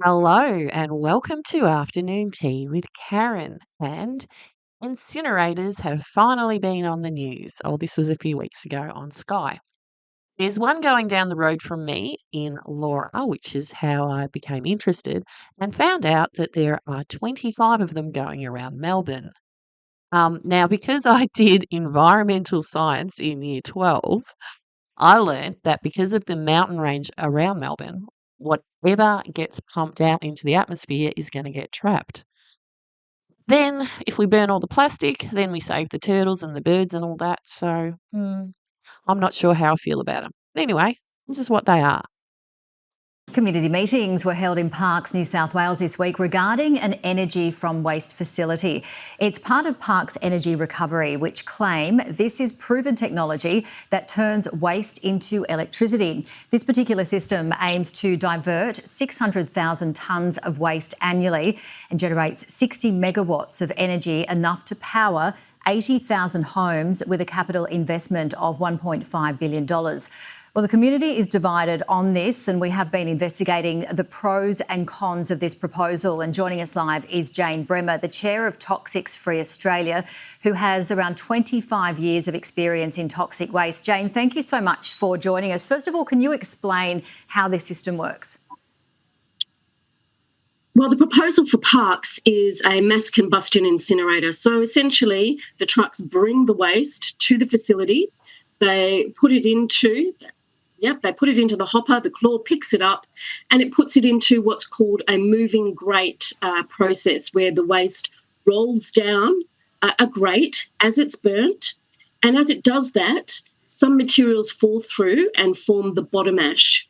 Hello and welcome to Afternoon Tea with Karen. And incinerators have finally been on the news. Oh, this was a few weeks ago on Sky. There's one going down the road from me in Laura, which is how I became interested and found out that there are 25 of them going around Melbourne. Now, because I did environmental science in year 12, I learned that because of the mountain range around Melbourne, whatever gets pumped out into the atmosphere is going to get trapped. Then, if we burn all the plastic, then we save the turtles and the birds and all that. So, I'm not sure how I feel about them. But anyway, this is what they are. Community meetings were held in Parks, New South Wales this week regarding an energy from waste facility. It's part of Parks Energy Recovery, which claim this is proven technology that turns waste into electricity. This particular system aims to divert 600,000 tonnes of waste annually and generates 60 megawatts of energy, enough to power 80,000 homes with a capital investment of $1.5 billion. Well, the community is divided on this, and we have been investigating the pros and cons of this proposal. And joining us live is Jane Bremer, the chair of Toxics Free Australia, who has around 25 years of experience in toxic waste. Jane, thank you so much for joining us. First of all, can you explain how this system works? Well, the proposal for Parks is a mass combustion incinerator. So essentially, the trucks bring the waste to the facility. They put it into the hopper, the claw picks it up, and it puts it into what's called a moving grate process, where the waste rolls down a grate as it's burnt. And as it does that, some materials fall through and form the bottom ash.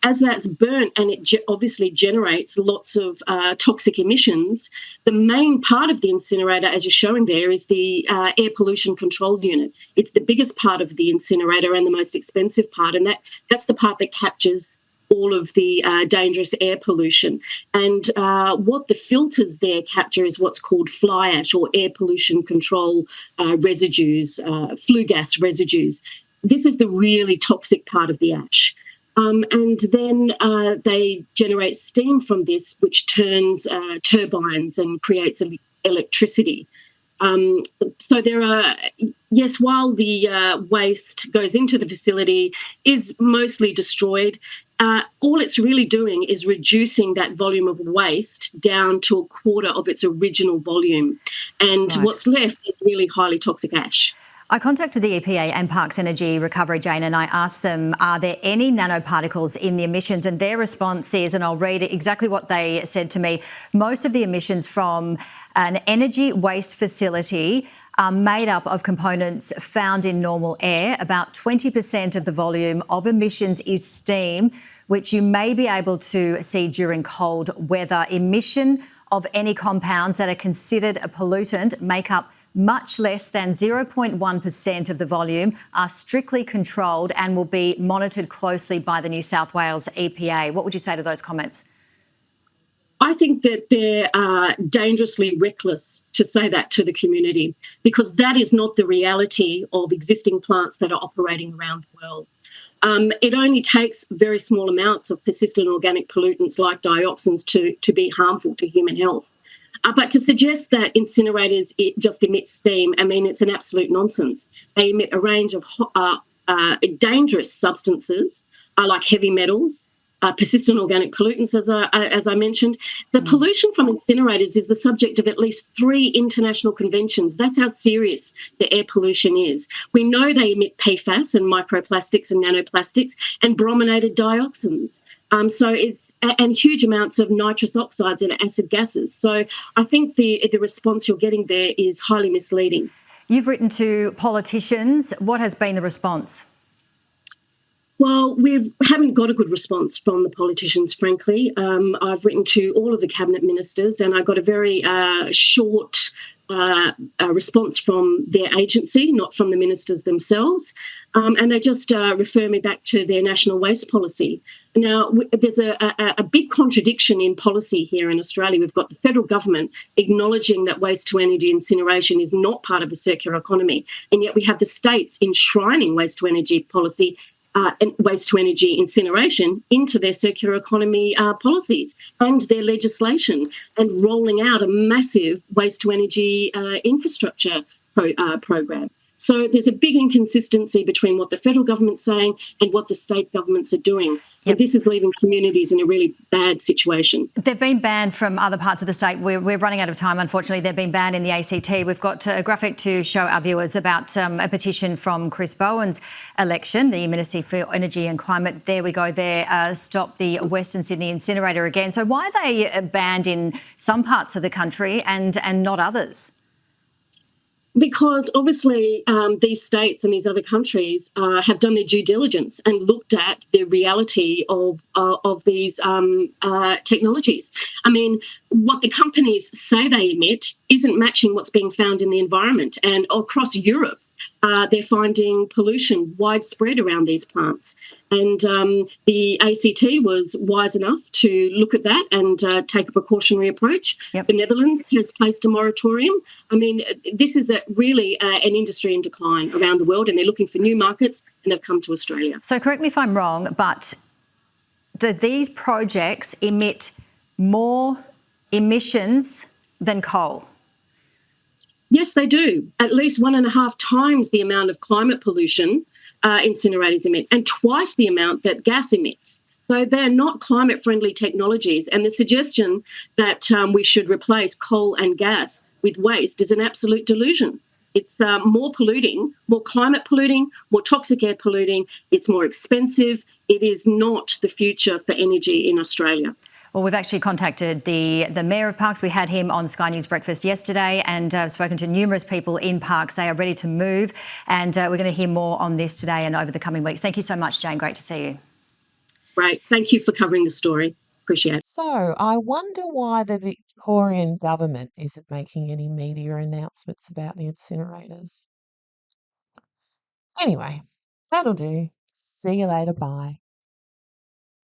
As that's burnt and it obviously generates lots of toxic emissions, the main part of the incinerator, as you're showing there, is the air pollution control unit. It's the biggest part of the incinerator and the most expensive part, and that's the part that captures all of the dangerous air pollution. And what the filters there capture is what's called fly ash, or air pollution control residues, flue gas residues. This is the really toxic part of the ash. And then they generate steam from this, which turns turbines and creates electricity. So there are, yes, while the waste goes into the facility, is mostly destroyed, all it's really doing is reducing that volume of waste down to a quarter of its original volume. And what's left is really highly toxic ash. I contacted the EPA and Parks Energy Recovery, Jane, and I asked them, are there any nanoparticles in the emissions? And their response is, and I'll read exactly what they said to me, most of the emissions from an energy waste facility are made up of components found in normal air. About 20% of the volume of emissions is steam, which you may be able to see during cold weather. Emission of any compounds that are considered a pollutant make up much less than 0.1% of the volume, are strictly controlled and will be monitored closely by the New South Wales EPA. What would you say to those comments? I think that they're dangerously reckless to say that to the community, because that is not the reality of existing plants that are operating around the world. It only takes very small amounts of persistent organic pollutants like dioxins to be harmful to human health. But to suggest that incinerators just emit steam, I mean, it's an absolute nonsense. They emit a range of dangerous substances like heavy metals, persistent organic pollutants, as I mentioned. The pollution from incinerators is the subject of at least 3 international conventions. That's how serious the air pollution is. We know they emit PFAS and microplastics and nanoplastics and brominated dioxins. And huge amounts of nitrous oxides and acid gases. So I think the response you're getting there is highly misleading. You've written to politicians. What has been the response? Well, we haven't got a good response from the politicians, frankly. I've written to all of the cabinet ministers, and I got a very short response from their agency, not from the ministers themselves. And they just refer me back to their national waste policy. Now, there's a big contradiction in policy here in Australia. We've got the federal government acknowledging that waste-to-energy incineration is not part of a circular economy, and yet we have the states enshrining waste-to-energy policy waste to energy incineration into their circular economy policies and their legislation, and rolling out a massive waste to energy infrastructure program. So there's a big inconsistency between what the federal government's saying and what the state governments are doing. Yep. And this is leaving communities in a really bad situation. They've been banned from other parts of the state. We're running out of time, unfortunately. They've been banned in the ACT. We've got a graphic to show our viewers about a petition from Chris Bowen's election, the Ministry for Energy and Climate. There we go there. Stop the Western Sydney incinerator again. So why are they banned in some parts of the country and not others? Because obviously these states and these other countries have done their due diligence and looked at the reality of these technologies. I mean, what the companies say they emit isn't matching what's being found in the environment. And across Europe, they're finding pollution widespread around these plants. And the ACT was wise enough to look at that and take a precautionary approach. Yep. The Netherlands has placed a moratorium. I mean, this is really an industry in decline around the world, and they're looking for new markets, and they've come to Australia. So correct me if I'm wrong, but do these projects emit more emissions than coal? Yes, they do. At least 1.5 times the amount of climate pollution incinerators emit, and twice the amount that gas emits. So they're not climate-friendly technologies. And the suggestion that we should replace coal and gas with waste is an absolute delusion. It's more polluting, more climate polluting, more toxic air polluting. It's more expensive. It is not the future for energy in Australia. Well, we've actually contacted the Mayor of Parkes. We had him on Sky News Breakfast yesterday, and spoken to numerous people in Parkes. They are ready to move, and we're going to hear more on this today and over the coming weeks. Thank you so much, Jane. Great to see you. Great. Thank you for covering the story. Appreciate it. So I wonder why the Victorian government isn't making any media announcements about the incinerators. Anyway, that'll do. See you later. Bye.